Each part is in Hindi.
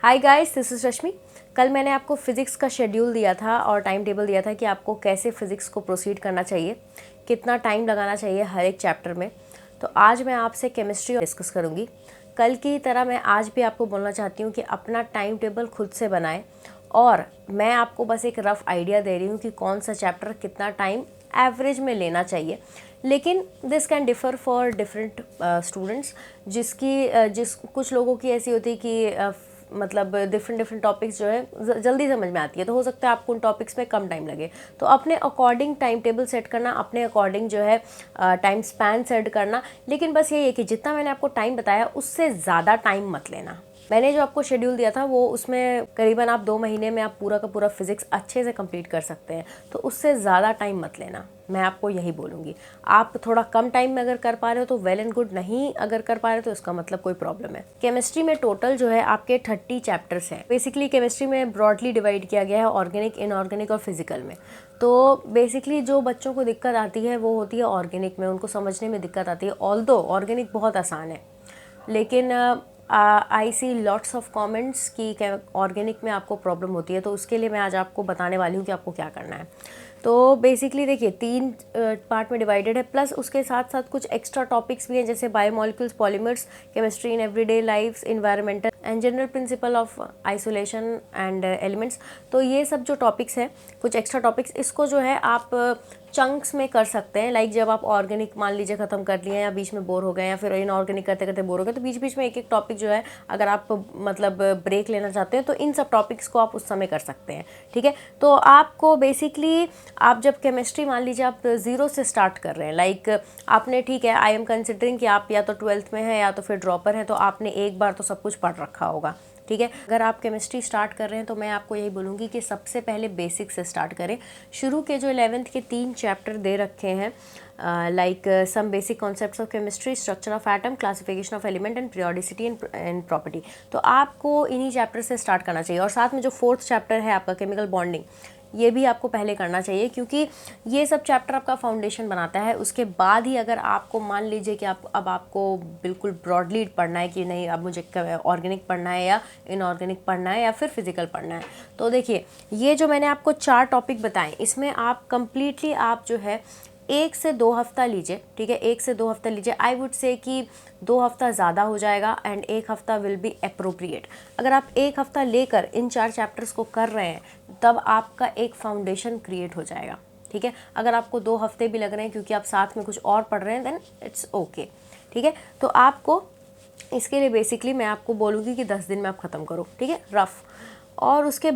हाय गाइस, दिस इज़ रश्मि। कल मैंने आपको फ़िज़िक्स का शेड्यूल दिया था और टाइम टेबल दिया था कि आपको कैसे फ़िज़िक्स को प्रोसीड करना चाहिए, कितना टाइम लगाना चाहिए हर एक चैप्टर में। तो आज मैं आपसे केमिस्ट्री डिस्कस करूँगी। कल की तरह मैं आज भी आपको बोलना चाहती हूँ कि अपना टाइम टेबल खुद से बनाएं और मैं आपको बस एक रफ़ आइडिया दे रही हूँ कि कौन सा चैप्टर कितना टाइम एवरेज में लेना चाहिए। लेकिन this can differ for different students. जिस कुछ लोगों की ऐसी होती है कि मतलब डिफरेंट टॉपिक्स जो है जल्दी समझ में आती है, तो हो सकता है आपको उन टॉपिक्स में कम टाइम लगे। तो अपने अकॉर्डिंग टाइम टेबल सेट करना, अपने अकॉर्डिंग जो है टाइम स्पैन सेट करना। लेकिन बस यही है कि जितना मैंने आपको टाइम बताया उससे ज़्यादा टाइम मत लेना। मैंने जो आपको शेड्यूल दिया था वो उसमें करीबन आप 2 महीने में आप पूरा का पूरा फिजिक्स अच्छे से कंप्लीट कर सकते हैं। तो उससे ज़्यादा टाइम मत लेना, मैं आपको यही बोलूँगी। आप थोड़ा कम टाइम में अगर कर पा रहे हो तो वेल एंड गुड, नहीं अगर कर पा रहे हो तो इसका मतलब कोई प्रॉब्लम है। केमिस्ट्री में टोटल जो है आपके 30 चैप्टर्स हैं। बेसिकली केमिस्ट्री में ब्रॉडली डिवाइड किया गया है ऑर्गेनिक, इनऑर्गेनिक और फिजिकल में। तो बेसिकली जो बच्चों को दिक्कत आती है वो होती है ऑर्गेनिक में, उनको समझने में दिक्कत आती है। ऑल्दो ऑर्गेनिक बहुत आसान है, लेकिन आई सी लॉट्स ऑफ कमेंट्स कि ऑर्गेनिक में आपको प्रॉब्लम होती है। तो उसके लिए मैं आज आपको बताने वाली हूँ कि आपको क्या करना है। तो बेसिकली देखिए 3 पार्ट में डिवाइडेड है, प्लस उसके साथ साथ कुछ एक्स्ट्रा टॉपिक्स भी हैं जैसे biomolecules, polymers, chemistry in everyday life, environmental and general principle of isolation and elements. तो ये सब जो टॉपिक्स हैं, कुछ एक्स्ट्रा टॉपिक्स, इसको जो है आप चंक्स में कर सकते हैं। लाइक जब आप ऑर्गेनिक मान लीजिए ख़त्म कर लिए या बीच में बोर हो गए या फिर इनऑर्गेनिक करते करते बोर हो गए, तो बीच बीच में एक एक टॉपिक जो है अगर आप मतलब ब्रेक लेना चाहते हैं तो इन सब टॉपिक्स को आप उस समय कर सकते हैं। ठीक है, तो आपको बेसिकली आप जब केमिस्ट्री मान लीजिए आप 0 से स्टार्ट कर रहे हैं, लाइक आपने, ठीक है, आई एम कंसिडरिंग कि आप या तो 12th में हैं या तो फिर ड्रॉपर हैं, तो आपने एक बार तो सब कुछ पढ़ रखा होगा। ठीक है, अगर आप केमिस्ट्री स्टार्ट कर रहे हैं तो मैं आपको यही बोलूँगी कि सबसे पहले बेसिक से स्टार्ट करें। शुरू के जो 11th के 3 चैप्टर दे रखे हैं, like some basic concepts of chemistry, structure of atom, classification of element and periodicity and property, तो आपको इन्हीं चैप्टर से स्टार्ट करना चाहिए। और साथ में जो 4th चैप्टर है आपका केमिकल बॉन्डिंग, ये भी आपको पहले करना चाहिए, क्योंकि ये सब चैप्टर आपका फाउंडेशन बनाता है। उसके बाद ही अगर आपको मान लीजिए कि आपको बिल्कुल ब्रॉडली पढ़ना है कि नहीं, अब मुझे ऑर्गेनिक पढ़ना है या इनऑर्गेनिक पढ़ना है या फिर फिजिकल पढ़ना है, तो देखिए ये जो मैंने आपको 4 टॉपिक बताएं, इसमें आप कंप्लीटली आप जो है 1 से 2 हफ्ता लीजिए। ठीक है, 1 से 2 हफ्ता लीजिए। आई वुड से कि 2 हफ्ता ज़्यादा हो जाएगा एंड 1 हफ्ता विल बी अप्रोप्रिएट। अगर आप 1 हफ्ता लेकर इन 4 चैप्टर्स को कर रहे हैं तब आपका एक फाउंडेशन क्रिएट हो जाएगा। ठीक है, अगर आपको 2 हफ्ते भी लग रहे हैं क्योंकि आप साथ में कुछ और पढ़ रहे हैं, देन इट्स ओके। ठीक है, तो आपको इसके लिए बेसिकली मैं आपको बोलूँगी कि 10 दिन में आप ख़त्म करो। ठीक है, रफ़। और उसके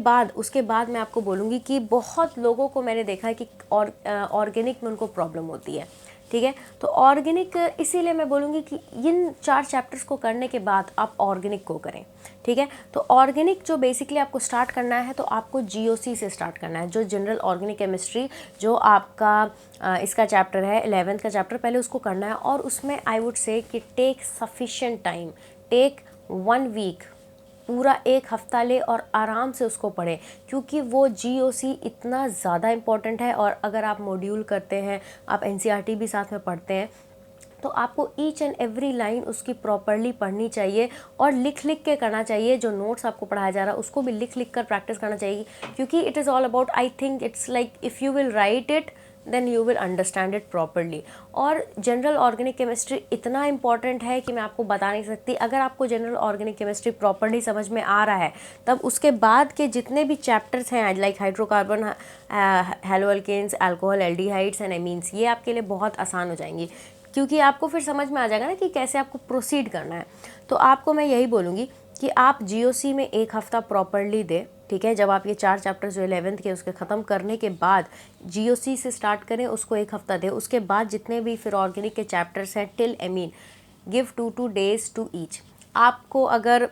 बाद मैं आपको बोलूँगी कि बहुत लोगों को मैंने देखा है कि ऑर्गेनिक में उनको प्रॉब्लम होती है। ठीक है, तो ऑर्गेनिक इसीलिए मैं बोलूँगी कि इन 4 चैप्टर्स को करने के बाद आप ऑर्गेनिक को करें। ठीक है, तो ऑर्गेनिक जो बेसिकली आपको स्टार्ट करना है, तो आपको जीओसी से स्टार्ट करना है, जो जनरल ऑर्गेनिक केमिस्ट्री, जो आपका इसका चैप्टर है 11th का चैप्टर, पहले उसको करना है। और उसमें आई वुड से कि take sufficient time, take 1 week, पूरा 1 हफ्ता ले और आराम से उसको पढ़ें, क्योंकि वो जीओसी इतना ज़्यादा इम्पॉर्टेंट है। और अगर आप मॉड्यूल करते हैं, आप एनसीईआरटी भी साथ में पढ़ते हैं, तो आपको ईच एंड एवरी लाइन उसकी प्रॉपरली पढ़नी चाहिए और लिख लिख के करना चाहिए। जो नोट्स आपको पढ़ाया जा रहा है उसको भी लिख लिख कर प्रैक्टिस करना चाहिए, क्योंकि it is all about, I think it's like if you will write it then you will understand it properly. और जनरल ऑर्गेनिक केमिस्ट्री इतना इंपॉर्टेंट है कि मैं आपको बता नहीं सकती। अगर आपको जनरल ऑर्गेनिक केमिस्ट्री प्रॉपरली समझ में आ रहा है, तब उसके बाद के जितने भी चैप्टर्स हैं like hydrocarbon, haloalkanes, alcohol, aldehydes and amines, ये आपके लिए बहुत आसान हो जाएंगी, क्योंकि आपको फिर समझ में आ जाएगा ना कि कैसे आपको प्रोसीड करना है। तो आपको मैं यही बोलूँगी कि आप जीओसी में 1 हफ्ता प्रॉपरली दें। ठीक है, जब आप ये 4 चैप्टर्स जो 11th के उसके ख़त्म करने के बाद जीओसी से स्टार्ट करें, उसको 1 हफ्ता दें। उसके बाद जितने भी फिर ऑर्गेनिक के चैप्टर्स हैं till amine, give 2 days to each. आपको अगर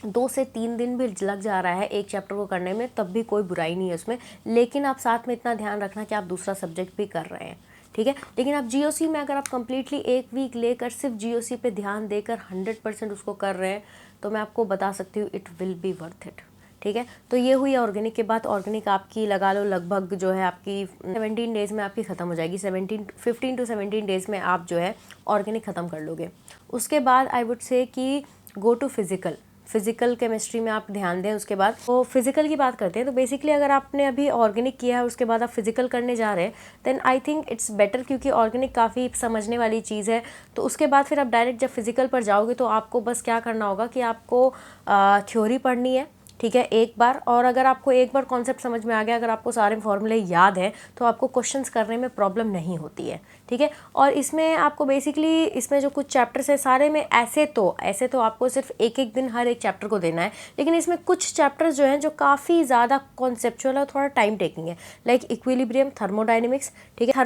2 से 3 दिन भी लग जा रहा है एक चैप्टर को करने में, तब भी कोई बुराई नहीं है उसमें, लेकिन आप साथ में इतना ध्यान रखना कि आप दूसरा सब्जेक्ट भी कर रहे हैं। ठीक है, लेकिन आप जीओसी में अगर आप कंप्लीटली 1 वीक लेकर सिर्फ जीओसी पे ध्यान देकर 100% उसको कर रहे हैं, तो मैं आपको बता सकती हूँ it will be worth it. ठीक है, तो ये हुई ऑर्गेनिक के बाद। ऑर्गेनिक आपकी लगा लो लगभग जो है आपकी 17 डेज़ में आपकी ख़त्म हो जाएगी। 15 to 17 डेज़ में आप जो है ऑर्गेनिक ख़त्म कर लोगे। उसके बाद आई वुड से कि go to physical. Physical chemistry में आप ध्यान दें। उसके बाद तो फिजिकल की बात करते हैं, तो बेसिकली अगर आपने अभी ऑर्गेनिक किया है उसके बाद आप फिजिकल करने जा रहे हैं, then I think it's better, क्योंकि ऑर्गेनिक काफ़ी समझने वाली चीज़ है। तो उसके बाद फिर आप डायरेक्ट जब फिजिकल पर जाओगे तो आपको बस क्या करना होगा कि आपको थ्योरी पढ़नी है, ठीक है, एक बार। और अगर आपको एक बार कॉन्सेप्ट समझ में आ गया, अगर आपको सारे फॉर्मूले याद हैं, तो आपको क्वेश्चंस करने में प्रॉब्लम नहीं होती है, ठीक है। और इसमें आपको बेसिकली इसमें जो कुछ चैप्टर्स है सारे में ऐसे तो आपको सिर्फ एक एक दिन हर एक चैप्टर को देना है, लेकिन इसमें कुछ चैप्टर्स जो हैं जो काफ़ी ज़्यादा कॉन्सेप्चुअल है, थोड़ा टाइम टेकिंग है, लाइक इक्विलिब्रियम, थर्मोडाइनमिक्स, ठीक है।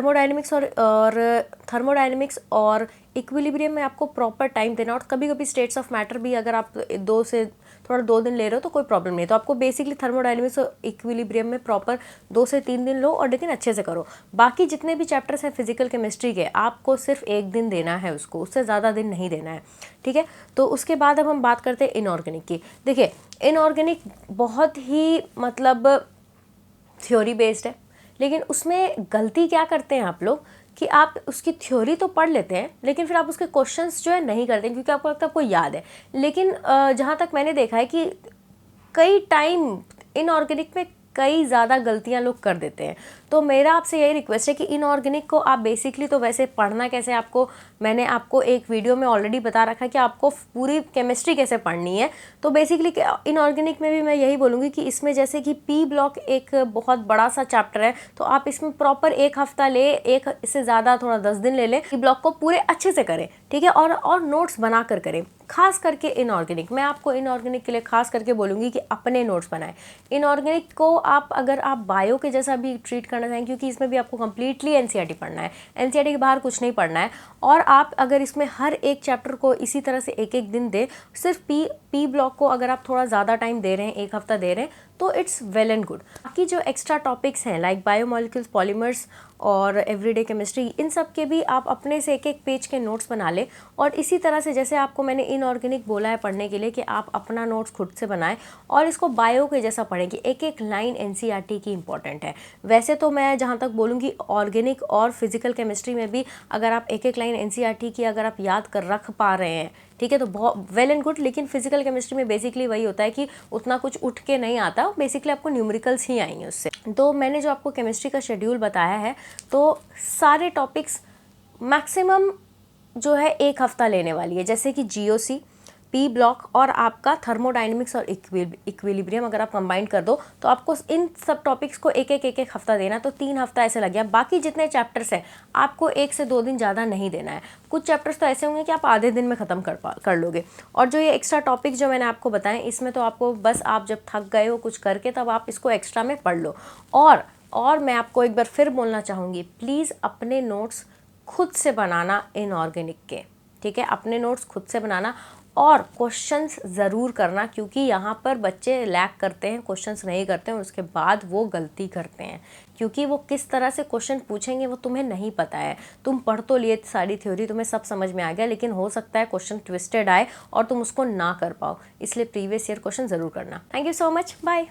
थर्मोडाइनमिक्स और इक्विलिब्रियम में आपको प्रॉपर टाइम देना, और कभी कभी स्टेट्स ऑफ मैटर भी अगर आप 2 दिन ले रहे हो तो कोई प्रॉब्लम नहीं है। तो आपको बेसिकली थर्मोडायनेमिक्स और इक्विलिब्रियम में प्रॉपर 2 से 3 दिन लो, और लेकिन अच्छे से करो। बाकी जितने भी चैप्टर्स हैं फिजिकल केमिस्ट्री के, आपको सिर्फ 1 दिन देना है उसको, उससे ज़्यादा दिन नहीं देना है, ठीक है। तो उसके बाद अब हम बात करते हैं इनऑर्गेनिक की। देखिए, इनऑर्गेनिक बहुत ही मतलब थ्योरी बेस्ड है, लेकिन उसमें गलती क्या करते हैं आप लोग कि आप उसकी थ्योरी तो पढ़ लेते हैं, लेकिन फिर आप उसके क्वेश्चंस जो है नहीं करते हैं, क्योंकि आपको लगता है आपको याद है। लेकिन जहाँ तक मैंने देखा है कि कई टाइम इनऑर्गेनिक में कई ज़्यादा गलतियाँ लोग कर देते हैं। तो मेरा आपसे यही रिक्वेस्ट है कि इनऑर्गेनिक को आप बेसिकली तो वैसे पढ़ना कैसे, आपको मैंने आपको एक वीडियो में ऑलरेडी बता रखा है कि आपको पूरी केमिस्ट्री कैसे पढ़नी है। तो बेसिकली इनऑर्गेनिक में भी मैं यही बोलूँगी कि इसमें जैसे कि पी ब्लॉक एक बहुत बड़ा सा चैप्टर है, तो आप इसमें प्रॉपर 1 हफ्ता ले, एक इससे ज़्यादा थोड़ा 10 दिन ले लें, पी ब्लॉक को पूरे अच्छे से करें, ठीक है। और नोट्स बना कर करें, खास करके इनऑर्गेनिक। मैं आपको इनऑर्गेनिक के लिए खास करके बोलूँगी कि अपने नोट्स बनाएं। इनऑर्गेनिक को आप अगर आप बायो के जैसा भी ट्रीट करना चाहें, क्योंकि इसमें भी आपको कंप्लीटली एनसीईआरटी पढ़ना है, एनसीईआरटी के बाहर कुछ नहीं पढ़ना है, और आप अगर इसमें हर एक चैप्टर को इसी तरह से एक एक दिन दे, सिर्फ पी ब्लॉक को अगर आप थोड़ा ज़्यादा टाइम दे रहे हैं, 1 हफ्ता दे रहे हैं, तो इट्स वेल एंड गुड। बाकी जो एक्स्ट्रा टॉपिक्स हैं लाइक बायोमोलिक्यूल्स, पॉलीमर्स और एवरीडे केमिस्ट्री, इन सब के भी आप अपने से एक एक पेज के नोट्स बना लें। और इसी तरह से जैसे आपको मैंने इनऑर्गेनिक बोला है पढ़ने के लिए कि आप अपना नोट्स खुद से बनाएं, और इसको बायो के जैसा पढ़ें कि एक एक लाइन एनसीईआरटी की इंपॉर्टेंट है। वैसे तो मैं जहाँ तक बोलूँगी ऑर्गेनिक और फिजिकल केमिस्ट्री में भी अगर आप एक एक लाइन एनसीईआरटी की अगर आप याद कर रख पा रहे हैं, ठीक है, तो बहुत वेल एंड गुड। लेकिन फिजिकल केमिस्ट्री में बेसिकली वही होता है कि उतना कुछ उठ के नहीं आता, बेसिकली आपको न्यूमेरिकल्स ही आएंगे उससे। तो मैंने जो आपको केमिस्ट्री का शेड्यूल बताया है, तो सारे टॉपिक्स मैक्सिमम जो है 1 हफ्ता लेने वाली है, जैसे कि जीओसी, पी ब्लॉक और आपका थर्मोडाइनमिक्स और इक्विलिब्रियम अगर आप कंबाइन कर दो तो आपको इन सब टॉपिक्स को एक एक हफ्ता देना, तो 3 हफ्ता ऐसे लग गया। बाकी जितने चैप्टर्स हैं आपको 1 से 2 दिन ज़्यादा नहीं देना है। कुछ चैप्टर्स तो ऐसे होंगे कि आप आधे दिन में ख़त्म कर लोगे। और जो ये एक्स्ट्रा टॉपिक्स जो मैंने आपको बताएं, इसमें तो आपको बस आप जब थक गए हो कुछ करके तब आप इसको एक्स्ट्रा में पढ़ लो। और मैं आपको एक बार फिर बोलना चाहूँगी, प्लीज़ अपने नोट्स खुद से बनाना इनऑर्गेनिक के, ठीक है, अपने नोट्स खुद से बनाना और क्वेश्चंस ज़रूर करना, क्योंकि यहाँ पर बच्चे लैक करते हैं, क्वेश्चंस नहीं करते हैं, उसके बाद वो गलती करते हैं, क्योंकि वो किस तरह से क्वेश्चन पूछेंगे वो तुम्हें नहीं पता है। तुम पढ़ तो लिए सारी थ्योरी, तुम्हें सब समझ में आ गया, लेकिन हो सकता है क्वेश्चन ट्विस्टेड आए और तुम उसको ना कर पाओ, इसलिए प्रीवियस ईयर क्वेश्चन ज़रूर करना। Thank you so much, bye.